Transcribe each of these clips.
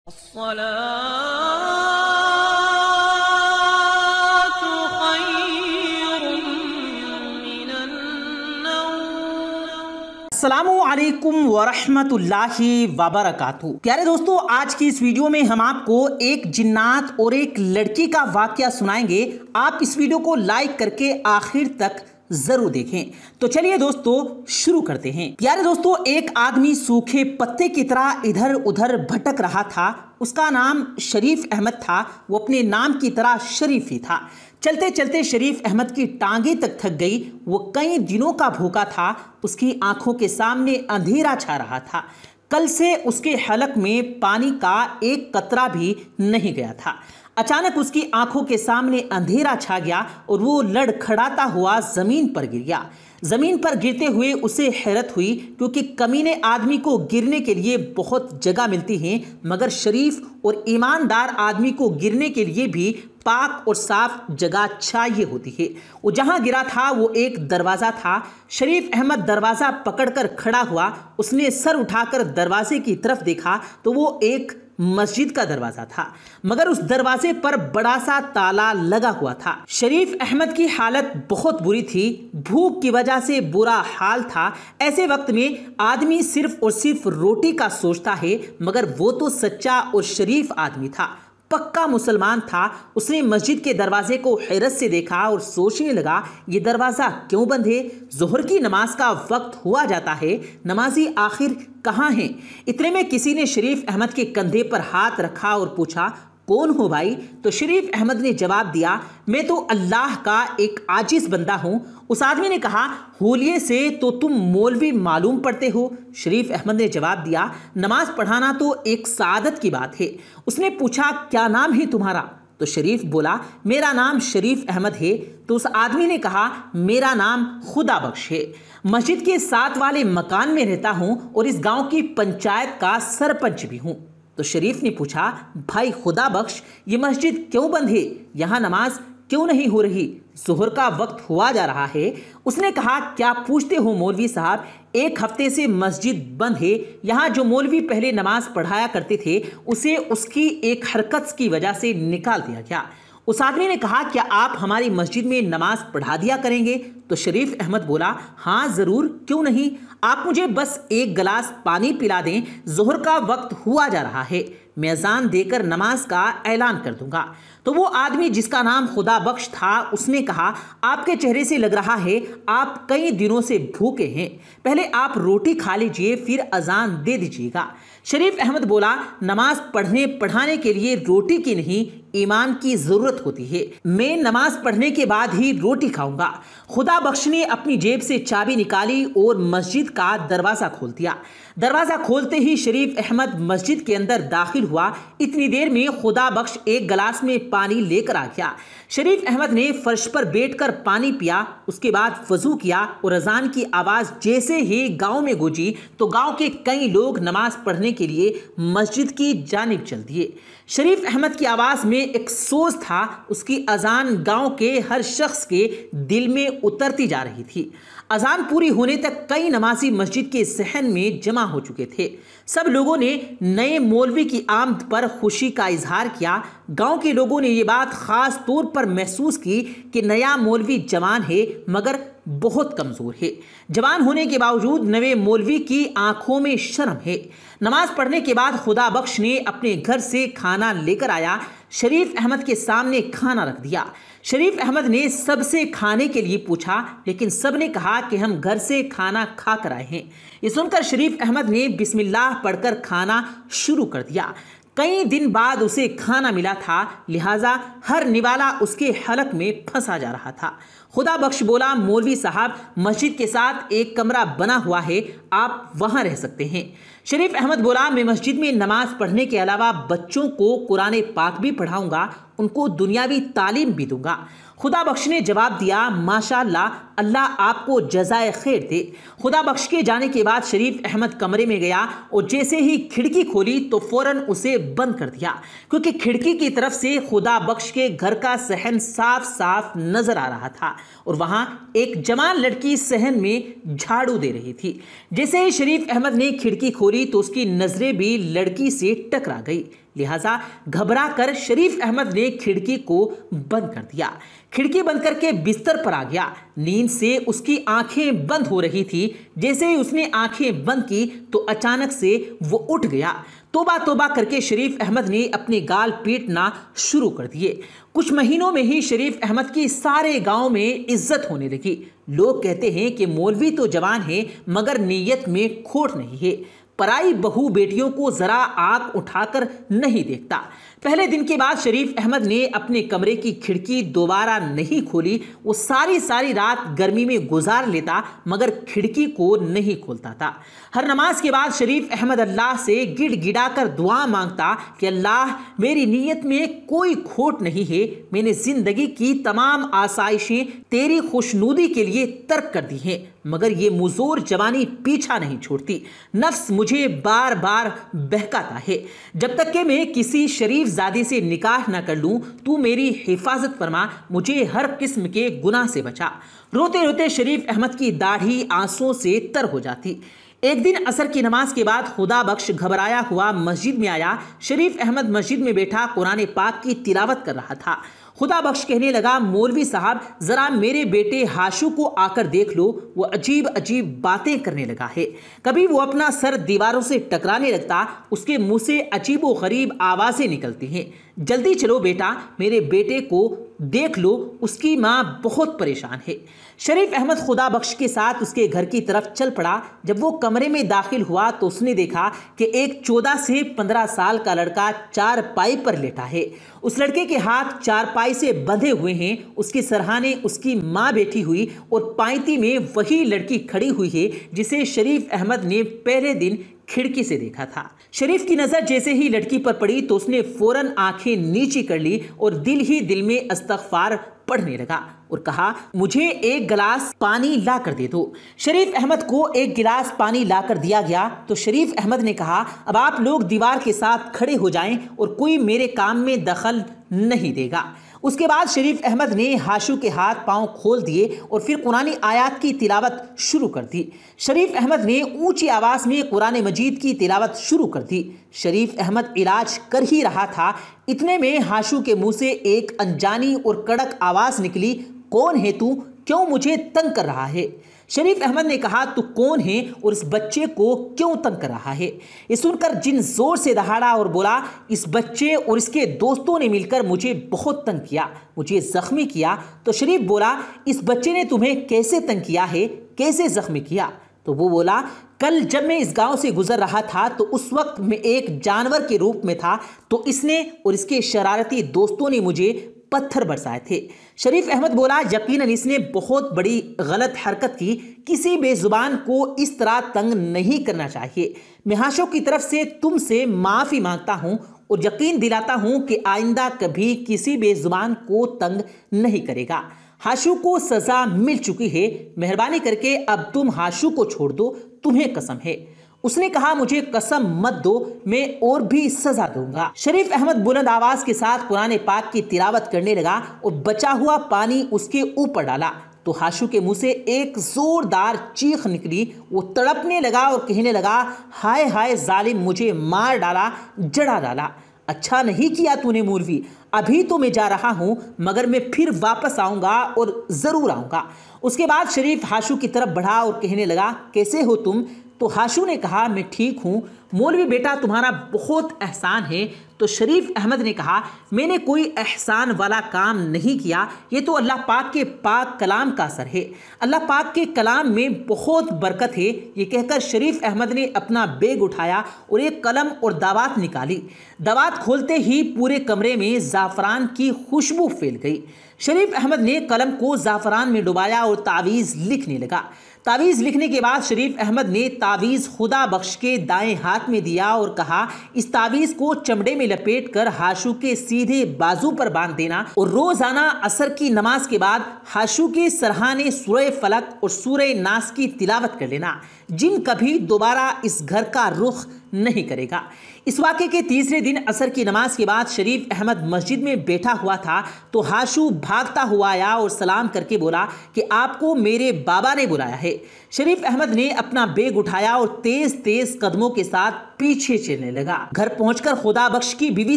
अस्सलामुअलैकुम वरहमतुल्लाहि वबरकातुहू। प्यारे दोस्तों, आज की इस वीडियो में हम आपको एक जिन्नात और एक लड़की का वाकया सुनाएंगे। आप इस वीडियो को लाइक करके आखिर तक जरूर देखें। तो चलिए दोस्तों शुरू करते हैं। प्यारे दोस्तों, एक आदमी सूखे पत्ते की तरह इधर उधर भटक रहा था। उसका नाम शरीफ अहमद था। वो अपने नाम की तरह शरीफ ही था। चलते चलते शरीफ अहमद की टांगे तक थक गई। वो कई दिनों का भूखा था। उसकी आंखों के सामने अंधेरा छा रहा था। कल से उसके हलक में पानी का एक कतरा भी नहीं गया था। अचानक उसकी आंखों के सामने अंधेरा छा गया और वो लड़खड़ाता हुआ जमीन पर गिर गया। जमीन पर गिरते हुए उसे हैरत हुई, क्योंकि कमीने आदमी को गिरने के लिए बहुत जगह मिलती है, मगर शरीफ और ईमानदार आदमी को गिरने के लिए भी पाक और साफ जगह चाहिए होती है। वो जहां गिरा था वो एक दरवाज़ा था। शरीफ अहमद दरवाज़ा पकड़कर खड़ा हुआ। उसने सर उठाकर दरवाजे की तरफ देखा तो वो एक मस्जिद का दरवाजा था, मगर उस दरवाजे पर बड़ा सा ताला लगा हुआ था। शरीफ अहमद की हालत बहुत बुरी थी। भूख की वजह से बुरा हाल था। ऐसे वक्त में आदमी सिर्फ और सिर्फ रोटी का सोचता है, मगर वो तो सच्चा और शरीफ आदमी था, पक्का मुसलमान था। उसने मस्जिद के दरवाजे को हैरत से देखा और सोचने लगा, ये दरवाज़ा क्यों बंद है? ज़ोहर की नमाज का वक्त हुआ जाता है, नमाजी आखिर कहाँ हैं? इतने में किसी ने शरीफ अहमद के कंधे पर हाथ रखा और पूछा, कौन हो भाई? तो शरीफ अहमद ने जवाब दिया, मैं तो अल्लाह का एक आजिज बंदा हूँ। उस आदमी ने कहा, हुलिये से तो तुम मौलवी मालूम पड़ते हो। शरीफ अहमद ने जवाब दिया, नमाज पढ़ाना तो एक सादत की बात है। उसने पूछा, क्या नाम है तुम्हारा? तो शरीफ बोला, मेरा नाम शरीफ अहमद है। तो उस आदमी ने कहा, मेरा नाम खुदा बख्श है। मस्जिद के साथ वाले मकान में रहता हूँ और इस गाँव की पंचायत का सरपंच भी हूँ। तो शरीफ ने पूछा, भाई खुदा बख्श, ये मस्जिद क्यों बंद है? यहाँ नमाज क्यों नहीं हो रही? ज़ोहर का वक्त हुआ जा रहा है। उसने कहा, क्या पूछते हो मौलवी साहब, एक हफ्ते से मस्जिद बंद है। यहाँ जो मौलवी पहले नमाज पढ़ाया करते थे, उसे उसकी एक हरकत की वजह से निकाल दिया गया। उस आदमी ने कहा, क्या आप हमारी मस्जिद में नमाज पढ़ा दिया करेंगे? तो शरीफ अहमद बोला, हाँ ज़रूर, क्यों नहीं। आप मुझे बस एक गिलास पानी पिला दें। ज़ोहर का वक्त हुआ जा रहा है, मैं अज़ान देकर नमाज का ऐलान कर दूंगा। तो वो आदमी जिसका नाम खुदा बख्श था, उसने कहा, आपके चेहरे से लग रहा है आप कई दिनों से भूखे हैं। पहले आप रोटी खा लीजिए, फिर अज़ान दे दीजिएगा। शरीफ अहमद बोला, नमाज पढ़ने पढ़ाने के लिए रोटी की नहीं, ईमान की जरूरत होती है। मैं नमाज पढ़ने के बाद ही रोटी खाऊंगा। खुदा बख्श ने अपनी जेब से चाबी निकाली और मस्जिद का दरवाज़ा खोल दिया। दरवाज़ा खोलते ही शरीफ अहमद मस्जिद के अंदर दाखिल हुआ। इतनी देर में खुदा बख्श एक गिलास में पानी लेकर आ गया। शरीफ अहमद ने फर्श पर बैठकर पानी पिया। उसके बाद वजू किया और अजान की आवाज़ जैसे ही गांव में गूंजी तो गांव के कई लोग नमाज पढ़ने के लिए मस्जिद की जानिब चल दिए। शरीफ अहमद की आवाज़ में एक सोच था। उसकी अजान गांव के हर शख्स के दिल में उतरती जा रही थी। अजान पूरी होने तक कई नमाजी मस्जिद के सहन में जमा हो चुके थे। सब लोगों ने नए मौलवी की आमद पर खुशी का इजहार किया। गांव के लोगों ने ये बात ख़ास तौर पर महसूस की कि नया मौलवी जवान है, मगर बहुत कमज़ोर है। जवान होने के बावजूद नवे मौलवी की आंखों में शर्म है। नमाज पढ़ने के बाद खुदा बख्श ने अपने घर से खाना लेकर आया। शरीफ अहमद के सामने खाना रख दिया। शरीफ अहमद ने सबसे खाने के लिए पूछा, लेकिन सब ने कहा कि हम घर से खाना खा कर आए हैं। ये सुनकर शरीफ अहमद ने बिस्मिल्लाह पढ़कर खाना शुरू कर दिया। कई दिन बाद उसे खाना मिला था, लिहाजा हर निवाला उसके हलक में फंसा जा रहा था। खुदा बख्श बोला, मौलवी साहब, मस्जिद के साथ एक कमरा बना हुआ है, आप वहाँ रह सकते हैं। शरीफ अहमद बोला, मैं मस्जिद में नमाज पढ़ने के अलावा बच्चों को कुरान पाक भी पढ़ाऊंगा, उनको दुनियावी तालीम भी दूंगा। खुदा बख्श ने जवाब दिया, माशाअल्लाह, अल्लाह आपको जज़ाए खैर दे। खुदा बख्श के जाने के बाद शरीफ अहमद कमरे में गया और जैसे ही खिड़की खोली तो फ़ौरन उसे बंद कर दिया, क्योंकि खिड़की की तरफ से खुदा बख्श के घर का सहन साफ साफ नजर आ रहा था और वहाँ एक जवान लड़की सहन में झाड़ू दे रही थी। जैसे ही शरीफ अहमद ने खिड़की खोली तो उसकी नज़रें भी लड़की से टकरा गई। लिहाजा घबरा कर शरीफ अहमद ने खिड़की को बंद कर दिया। खिड़की बंद करके बिस्तर पर आ गया। नींद से उसकी आंखें बंद हो रही थी। जैसे ही उसने आंखें बंद की तो अचानक से वो उठ गया। तौबा तौबा करके शरीफ अहमद ने अपने गाल पीटना शुरू कर दिए। कुछ महीनों में ही शरीफ अहमद की सारे गांव में इज्जत होने लगी। लोग कहते हैं कि मौलवी तो जवान है मगर नीयत में खोट नहीं है। पराई बहू बेटियों को जरा आंख उठाकर नहीं देखता। पहले दिन के बाद शरीफ अहमद ने अपने कमरे की खिड़की दोबारा नहीं खोली। वो सारी रात गर्मी में गुजार लेता मगर खिड़की को नहीं खोलता था। हर नमाज के बाद शरीफ अहमद अल्लाह से गिड़गिड़ाकर दुआ मांगता कि अल्लाह, मेरी नीयत में कोई खोट नहीं है। मैंने जिंदगी की तमाम आसाइशें तेरी खुशनुदी के लिए तर्क कर दी हैं मगर ये मुजोर जवानी पीछा नहीं छोड़ती। नफ्स मुझे बार बार बहकाता है। जब तक कि मैं किसी शरीफ ज़ादी से निकाह न कर लूं, तू मेरी हिफाजत फरमा, मुझे हर किस्म के गुनाह से बचा। रोते रोते शरीफ अहमद की दाढ़ी आंसुओं से तर हो जाती। एक दिन असर की नमाज के बाद खुदा बख्श घबराया हुआ मस्जिद में आया। शरीफ अहमद मस्जिद में बैठा कुरान पाक की तिलावत कर रहा था। खुदा बख्श कहने लगा, मौलवी साहब, ज़रा मेरे बेटे हाशू को आकर देख लो। वो अजीब अजीब बातें करने लगा है। कभी वो अपना सर दीवारों से टकराने लगता, उसके मुंह से अजीब व गरीब आवाज़ें निकलती हैं। जल्दी चलो बेटा, मेरे बेटे को देख लो, उसकी माँ बहुत परेशान है। शरीफ अहमद खुदा बख्श के साथ उसके घर की तरफ चल पड़ा। जब वो कमरे में दाखिल हुआ तो उसने देखा कि एक 14 से 15 साल का लड़का चारपाई पर लेटा है। उस लड़के के हाथ चारपाई से बंधे हुए हैं। उसके सरहाने उसकी माँ बैठी हुई और पायती में वही लड़की खड़ी हुई है जिसे शरीफ अहमद ने पहले दिन खिड़की से देखा था। शरीफ की नजर जैसे ही लड़की पर पड़ी तो उसने फौरन आंखें नीची कर ली और दिल ही दिल में इस्तग़फ़ार पढ़ने लगा और कहा, मुझे एक गिलास पानी ला कर दे दो। शरीफ अहमद को एक गिलास पानी ला कर दिया गया तो शरीफ अहमद ने कहा, अब आप लोग दीवार के साथ खड़े हो जाएं और कोई मेरे काम में दखल नहीं देगा। उसके बाद शरीफ अहमद ने हाशू के हाथ पांव खोल दिए और फिर कुरानी आयत की तिलावत शुरू कर दी। शरीफ अहमद ने ऊंची आवाज़ में कुरान मजीद की तिलावत शुरू कर दी। शरीफ अहमद इलाज कर ही रहा था, इतने में हाशू के मुंह से एक अनजानी और कड़क आवाज़ निकली, कौन है तू, क्यों मुझे तंग कर रहा है? शरीफ अहमद ने कहा, तू कौन है और इस बच्चे को क्यों तंग कर रहा है? ये सुनकर जिन जोर से दहाड़ा और बोला, इस बच्चे और इसके दोस्तों ने मिलकर मुझे बहुत तंग किया, मुझे जख्मी किया। तो शरीफ बोला, इस बच्चे ने तुम्हें कैसे तंग किया है, कैसे जख्मी किया? तो वो बोला, कल जब मैं इस गांव से गुजर रहा था तो उस वक्त मैं एक जानवर के रूप में था, तो इसने और इसके शरारती दोस्तों ने मुझे पत्थर बरसाए थे। शरीफ अहमद बोला, यकीनन इसने बहुत बड़ी गलत हरकत की। किसी बेजुबान को इस तरह तंग नहीं करना चाहिए। मैं हाशू की तरफ से तुमसे माफ़ी मांगता हूँ और यकीन दिलाता हूँ कि आइंदा कभी किसी बेजुबान को तंग नहीं करेगा। हाशू को सज़ा मिल चुकी है, मेहरबानी करके अब तुम हाशू को छोड़ दो, तुम्हें कसम है। उसने कहा, मुझे कसम मत दो, मैं और भी सजा दूंगा। शरीफ अहमद बुलंद आवाज के साथ कुरान पाक की तिलावत करने लगा और बचा हुआ पानी उसके ऊपर डाला तो हाशू के मुंह से एक जोरदार चीख निकली। वो तड़पने लगा और कहने लगा, हाय हाय जालिम, मुझे मार डाला, जड़ा डाला। अच्छा नहीं किया तूने मौलवी, अभी तो मैं जा रहा हूं मगर मैं फिर वापस आऊंगा और ज़रूर आऊंगा। उसके बाद शरीफ हाशू की तरफ बढ़ा और कहने लगा, कैसे हो तुम? तो हाशू ने कहा, मैं ठीक हूँ मौलवी बेटा, तुम्हारा बहुत एहसान है। तो शरीफ अहमद ने कहा, मैंने कोई एहसान वाला काम नहीं किया, ये तो अल्लाह पाक के पाक कलाम का असर है। अल्लाह पाक के कलाम में बहुत बरकत है। ये कहकर शरीफ अहमद ने अपना बैग उठाया और एक कलम और दावात निकाली। दावात खोलते ही पूरे कमरे में ज़ाफ़रान की खुशबू फैल गई। शरीफ अहमद ने कलम को ज़ाफ़रान में डुबाया और तावीज़ लिखने लगा। तावीज़ लिखने के बाद शरीफ अहमद ने तावीज़ खुदा बख्श के दाएं हाथ में दिया और कहा, इस तावीज़ को चमड़े में लपेट कर हाशू के सीधे बाजू पर बांध देना और रोज़ाना असर की नमाज के बाद हाशू के सरहाने सूरह फलक और सूरह नास की तिलावत कर लेना। जिन कभी दोबारा इस घर का रुख नहीं करेगा। इस वाक़े के तीसरे दिन असर की नमाज के बाद शरीफ अहमद मस्जिद में बैठा हुआ था तो हाशू भागता हुआ आया और सलाम करके बोला कि आपको मेरे बाबा ने बुलाया है। शरीफ अहमद ने अपना बैग उठाया और तेज तेज कदमों के साथ पीछे चलने लगा। घर पहुंचकर खुदा बख्श की बीवी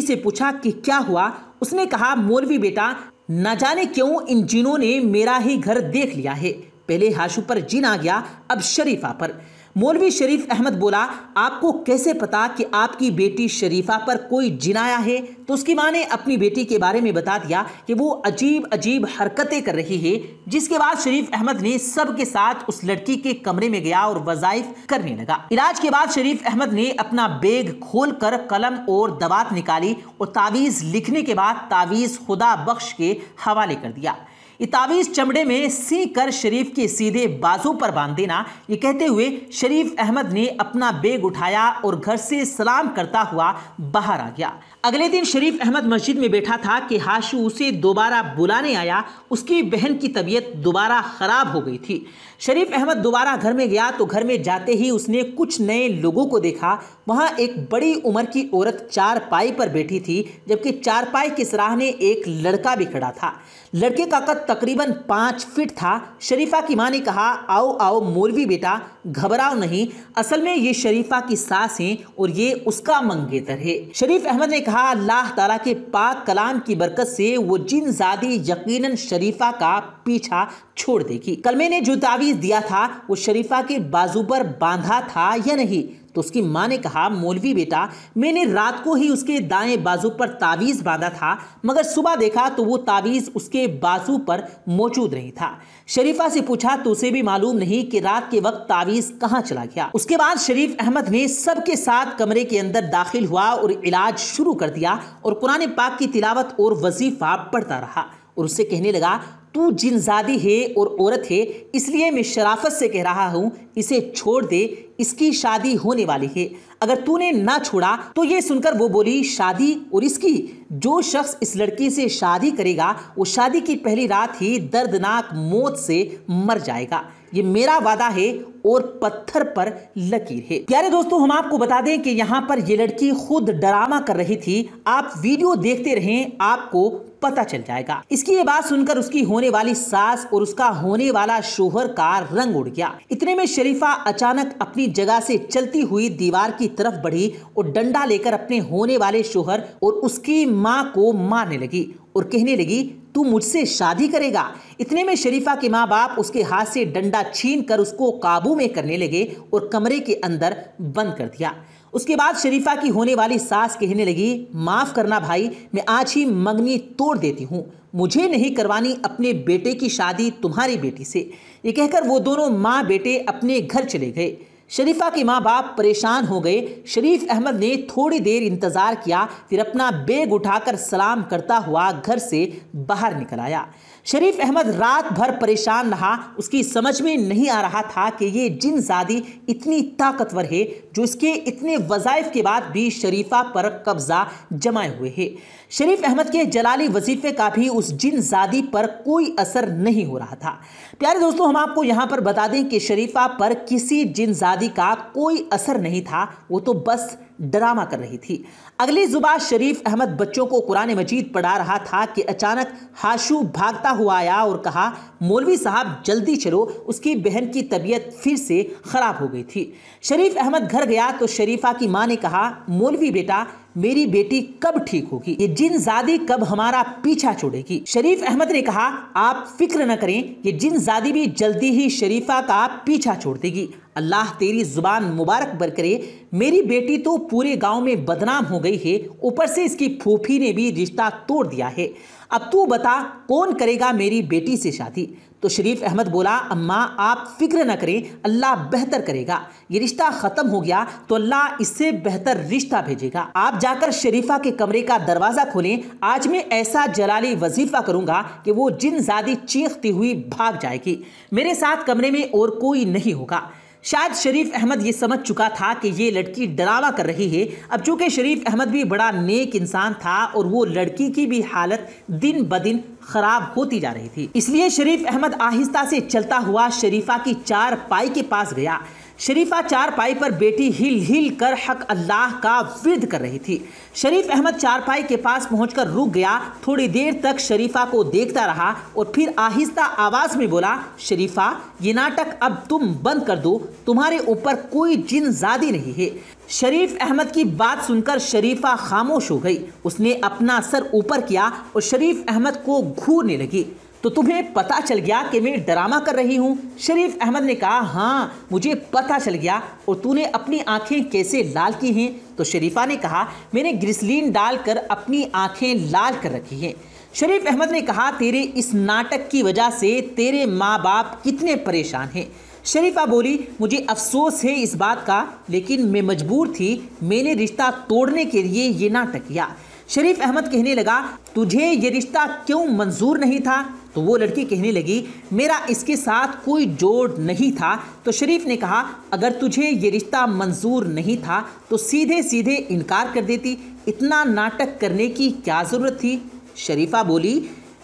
से पूछा कि क्या हुआ। उसने कहा, मौलवी बेटा, न जाने क्यों इन जिनों ने मेरा ही घर देख लिया है। पहले हाशू पर जिन आ गया, अब शरीफा पर। मौलवी शरीफ अहमद बोला, आपको कैसे पता कि आपकी बेटी शरीफा पर कोई जिन आया है? तो उसकी मां ने अपनी बेटी के बारे में बता दिया कि वो अजीब अजीब हरकतें कर रही है। जिसके बाद शरीफ अहमद ने सबके साथ उस लड़की के कमरे में गया और वज़ाइफ करने लगा। इलाज के बाद शरीफ अहमद ने अपना बैग खोलकर कलम और दवात निकाली और तावीज़ लिखने के बाद तावीज़ खुदा बख्श के हवाले कर दिया। ये तावीज़ चमड़े में सी कर शरीफ के सीधे बाजू पर बांध देना। ये कहते हुए शरीफ अहमद ने अपना बैग उठाया और घर से सलाम करता हुआ बाहर आ गया। अगले दिन शरीफ अहमद मस्जिद में बैठा था कि हाशू उसे दोबारा बुलाने आया। उसकी बहन की तबीयत दोबारा ख़राब हो गई थी। शरीफ अहमद दोबारा घर में गया तो घर में जाते ही उसने कुछ नए लोगों को देखा। वहाँ एक बड़ी उम्र की औरत चारपाई पर बैठी थी, जबकि चारपाई के सराहने एक लड़का भी खड़ा था। लड़के का कद तकरीबन 5 फीट था। शरीफा की माँ ने कहा, आओ आओ मौलवी बेटा, घबराओ नहीं, असल में ये शरीफा की सास हैं और ये उसका मंगेतर है। शरीफ अहमद ने कहा, अल्लाह ताला के पाक कलाम की बरकत से वो जिनजादी यकीनन शरीफा का पीछा छोड़ देगी। कल मैंने जो तावीज़ दिया था वो शरीफा के बाजू पर बांधा था या नहीं? तो उसकी माँ ने कहा, मौलवी बेटा, मैंने रात को ही उसके दाएं बाजू पर तावीज़ बांधा था, मगर सुबह देखा तो वो तावीज़ उसके बाजू पर मौजूद नहीं था। शरीफा से पूछा तो उसे भी मालूम नहीं कि रात के वक्त तावीज़ कहाँ चला गया। उसके बाद शरीफ अहमद ने सबके साथ कमरे के अंदर दाखिल हुआ और इलाज शुरू कर दिया और कुरान पाक की तिलावत और वजीफा पढ़ता रहा और उससे कहने लगा, तू जिनजादी है और औरत है, इसलिए मैं शराफत से कह रहा हूँ, इसे छोड़ दे, इसकी शादी होने वाली है। अगर तूने ना छोड़ा तो ये सुनकर वो बोली, शादी और इसकी? जो शख्स इस लड़की से शादी करेगा वो शादी की पहली रात ही दर्दनाक मौत से मर जाएगा। ये मेरा वादा है और पत्थर पर लकीर है। प्यारे दोस्तों, हम आपको बता दें कि यहाँ पर ये लड़की खुद ड्रामा कर रही थी। आप वीडियो देखते रहें, आपको पता चल जाएगा। इसकी ये बात सुनकर उसकी होने वाली सास और उसका होने वाला शोहर का रंग उड़ गया। इतने में शरीफा अचानक अपनी जगह से चलती हुई दीवार की तरफ बढ़ी और डंडा लेकर अपने होने वाले शोहर और उसकी माँ को मारने लगी और कहने लगी, तू मुझसे शादी करेगा? इतने में शरीफा के माँ बाप उसके हाथ से डंडा छीन कर उसको काबू में करने लगे और कमरे के अंदर बंद कर दिया। उसके बाद शरीफा की होने वाली सास कहने लगी, माफ़ करना भाई, मैं आज ही मंगनी तोड़ देती हूँ, मुझे नहीं करवानी अपने बेटे की शादी तुम्हारी बेटी से। ये कहकर वो दोनों माँ बेटे अपने घर चले गए। शरीफा के माँ बाप परेशान हो गए। शरीफ अहमद ने थोड़ी देर इंतज़ार किया, फिर अपना बैग उठाकर सलाम करता हुआ घर से बाहर निकल आया। शरीफ अहमद रात भर परेशान रहा। उसकी समझ में नहीं आ रहा था कि ये जिनजादी इतनी ताकतवर है जो इसके इतने वज़ाइफ के बाद भी शरीफा पर कब्जा जमाए हुए है। शरीफ अहमद के जलाली वजीफे का भी उस जिनजादी पर कोई असर नहीं हो रहा था। प्यारे दोस्तों, हम आपको यहाँ पर बता दें कि शरीफा पर किसी जिनजादी का कोई असर नहीं था, वो तो बस ड्रामा कर रही थी। अगली सुबह शरीफ अहमद बच्चों को कुरान मजीद पढ़ा रहा था कि अचानक हाशू भागता हुआ आया और कहा, मौलवी साहब जल्दी चलो, उसकी बहन की तबीयत फिर से खराब हो गई थी। शरीफ अहमद घर गया तो शरीफा की माँ ने कहा, मौलवी बेटा, मेरी बेटी कब ठीक होगी? ये जिनजादी कब हमारा पीछा छोड़ेगी? शरीफ अहमद ने कहा, आप फिक्र न करें, ये जिनजादी भी जल्दी ही शरीफा का पीछा छोड़ देगी। अल्लाह तेरी जुबान मुबारक बर करे। मेरी बेटी तो पूरे गांव में बदनाम हो गई है, ऊपर से इसकी फूफी ने भी रिश्ता तोड़ दिया है। अब तू बता, कौन करेगा मेरी बेटी से शादी? तो शरीफ अहमद बोला, अम्मा आप फिक्र न करें, अल्लाह बेहतर करेगा। ये रिश्ता ख़त्म हो गया तो अल्लाह इससे बेहतर रिश्ता भेजेगा। आप जाकर शरीफा के कमरे का दरवाज़ा खोलें। आज मैं ऐसा जलाली वजीफ़ा करूँगा कि वो जिनजादी चीखती हुई भाग जाएगी। मेरे साथ कमरे में और कोई नहीं होगा। शायद शरीफ अहमद ये समझ चुका था कि ये लड़की ड्रामा कर रही है। अब चूंकि शरीफ अहमद भी बड़ा नेक इंसान था और वो लड़की की भी हालत दिन ब दिन खराब होती जा रही थी, इसलिए शरीफ अहमद आहिस्ता से चलता हुआ शरीफा की चारपाई के पास गया। शरीफा चारपाई पर बेटी हिल हिल कर हक अल्लाह का विर्द कर रही थी। शरीफ अहमद चारपाई के पास पहुंचकर रुक गया। थोड़ी देर तक शरीफा को देखता रहा और फिर आहिस्ता आवाज में बोला, शरीफा, ये नाटक अब तुम बंद कर दो, तुम्हारे ऊपर कोई जिन्नजादी नहीं है। शरीफ अहमद की बात सुनकर शरीफा खामोश हो गई। उसने अपना सर ऊपर किया और शरीफ अहमद को घूरने लगी। तो तुम्हें पता चल गया कि मैं ड्रामा कर रही हूँ? शरीफ अहमद ने कहा, हाँ मुझे पता चल गया। और तूने अपनी आंखें कैसे लाल की हैं? तो शरीफा ने कहा, मैंने ग्लिसरीन डालकर अपनी आंखें लाल कर रखी हैं। शरीफ अहमद ने कहा, तेरे इस नाटक की वजह से तेरे माँ बाप कितने परेशान हैं। शरीफा बोली, मुझे अफसोस है इस बात का, लेकिन मैं मजबूर थी, मैंने रिश्ता तोड़ने के लिए ये नाटक किया। शरीफ अहमद कहने लगा, तुझे ये रिश्ता क्यों मंजूर नहीं था? तो वो लड़की कहने लगी, मेरा इसके साथ कोई जोड़ नहीं था। तो शरीफ ने कहा, अगर तुझे ये रिश्ता मंजूर नहीं था तो सीधे सीधे इनकार कर देती, इतना नाटक करने की क्या ज़रूरत थी? शरीफा बोली,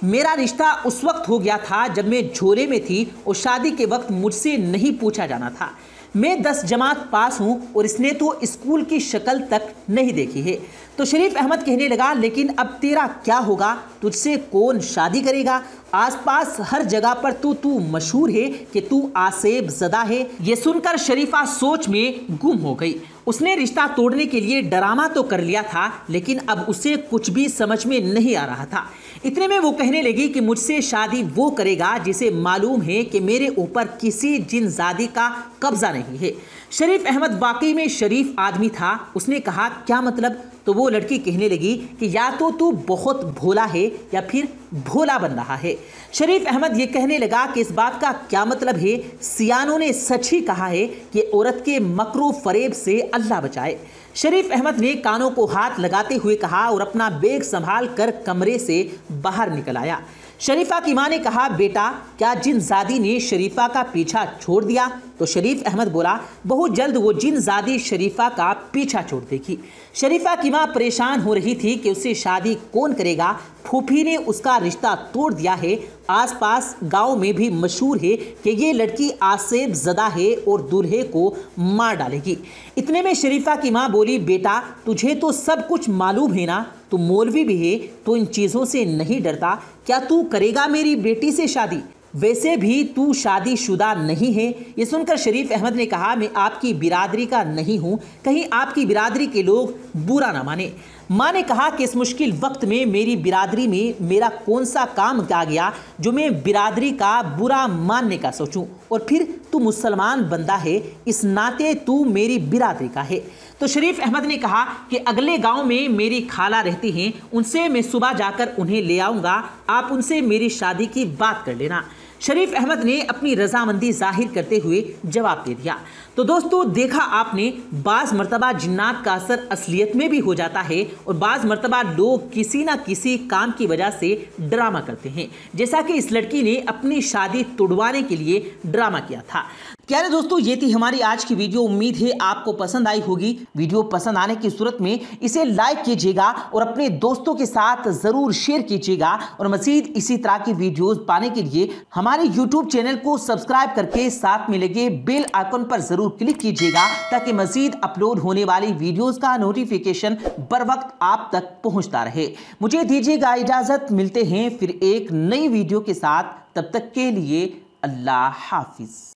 मेरा रिश्ता उस वक्त हो गया था जब मैं झोले में थी और शादी के वक्त मुझसे नहीं पूछा जाना था। मैं 10 जमात पास हूँ और इसने तो स्कूल की शक्ल तक नहीं देखी है। तो शरीफ अहमद कहने लगा, लेकिन अब तेरा क्या होगा? तुझसे कौन शादी करेगा? आसपास हर जगह पर तू मशहूर है कि तू आसेब ज़दा है। ये सुनकर शरीफा सोच में गुम हो गई। उसने रिश्ता तोड़ने के लिए ड्रामा तो कर लिया था, लेकिन अब उसे कुछ भी समझ में नहीं आ रहा था। इतने में वो कहने लगी कि मुझसे शादी वो करेगा जिसे मालूम है कि मेरे ऊपर किसी जिन्नजादी का कब्जा नहीं है। शरीफ अहमद वाकई में शरीफ आदमी था। उसने कहा, क्या मतलब? तो वो लड़की कहने लगी कि या तो तू बहुत भोला है या फिर भोला बन रहा है। शरीफ अहमद ये कहने लगा कि इस बात का क्या मतलब है? सियानों ने सच ही कहा है कि औरत के मकरो फरेब से अल्लाह बचाए। शरीफ अहमद ने कानों को हाथ लगाते हुए कहा और अपना बैग संभाल कर कमरे से बाहर निकल आया। शरीफा की मां ने कहा, बेटा, क्या जिन्नजादी ने शरीफा का पीछा छोड़ दिया? तो शरीफ अहमद बोला, बहुत जल्द वो जिन्नजादी शरीफा का पीछा छोड़ देगी। शरीफा की मां परेशान हो रही थी कि उससे शादी कौन करेगा। फूफी ने उसका रिश्ता तोड़ दिया है। आसपास गांव में भी मशहूर है कि ये लड़की आसेब ज़दा है और दूल्हे को मार डालेगी। इतने में शरीफा की मां बोली, बेटा, तुझे तो सब कुछ मालूम है ना, तू मौलवी भी है तो इन चीज़ों से नहीं डरता। क्या तू करेगा मेरी बेटी से शादी? वैसे भी तू शादीशुदा नहीं है। ये सुनकर शरीफ अहमद ने कहा, मैं आपकी बिरादरी का नहीं हूँ, कहीं आपकी बिरादरी के लोग बुरा ना माने। माँ ने कहा कि इस मुश्किल वक्त में मेरी बिरादरी में मेरा कौन सा काम आ गया जो मैं बिरादरी का बुरा मानने का सोचूं? और फिर तू मुसलमान बंदा है, इस नाते तू मेरी बिरादरी का है। तो शरीफ अहमद ने कहा कि अगले गांव में मेरी खाला रहती हैं, उनसे मैं सुबह जाकर उन्हें ले आऊँगा, आप उनसे मेरी शादी की बात कर लेना। शरीफ अहमद ने अपनी रजामंदी जाहिर करते हुए जवाब दे दिया। तो दोस्तों, देखा आपने, बाज़ मरतबा जिन्नात का असर असलियत में भी हो जाता है और बाज़ मरतबा लोग किसी ना किसी काम की वजह से ड्रामा करते हैं, जैसा कि इस लड़की ने अपनी शादी तुड़वाने के लिए ड्रामा किया था। क्या है दोस्तों, ये थी हमारी आज की वीडियो। उम्मीद है आपको पसंद आई होगी। वीडियो पसंद आने की सूरत में इसे लाइक कीजिएगा और अपने दोस्तों के साथ ज़रूर शेयर कीजिएगा। और मज़ीद इसी तरह की वीडियोस पाने के लिए हमारे यूट्यूब चैनल को सब्सक्राइब करके साथ में लगे बेल आइकन पर ज़रूर क्लिक कीजिएगा, ताकि मज़ीद अपलोड होने वाली वीडियोज़ का नोटिफिकेशन बर वक्त आप तक पहुँचता रहे। मुझे दीजिएगा इजाज़त, मिलते हैं फिर एक नई वीडियो के साथ। तब तक के लिए अल्लाह हाफिज़।